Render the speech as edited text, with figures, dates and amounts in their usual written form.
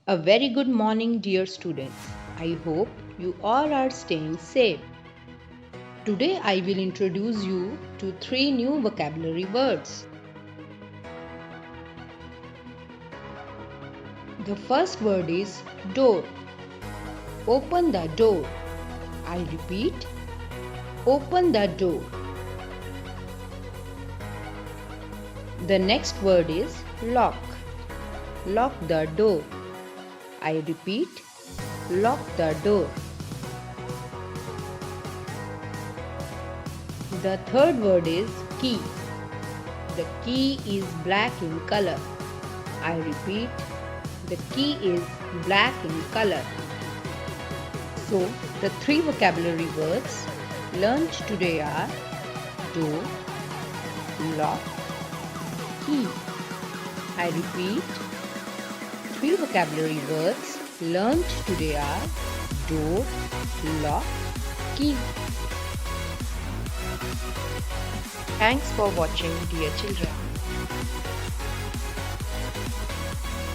A very good morning, dear students. I hope you all are staying safe. Today I will introduce you to three new vocabulary words. The first word is door. Open the door. I repeat, open the door. The next word is lock. Lock the door. I repeat, lock the door. The third word is key. The key is black in color. I repeat, the key is black in color. So, the three vocabulary words learned today are door, lock, key. I repeat, three vocabulary words learned today are door, lock, key. Thanks for watching, dear children.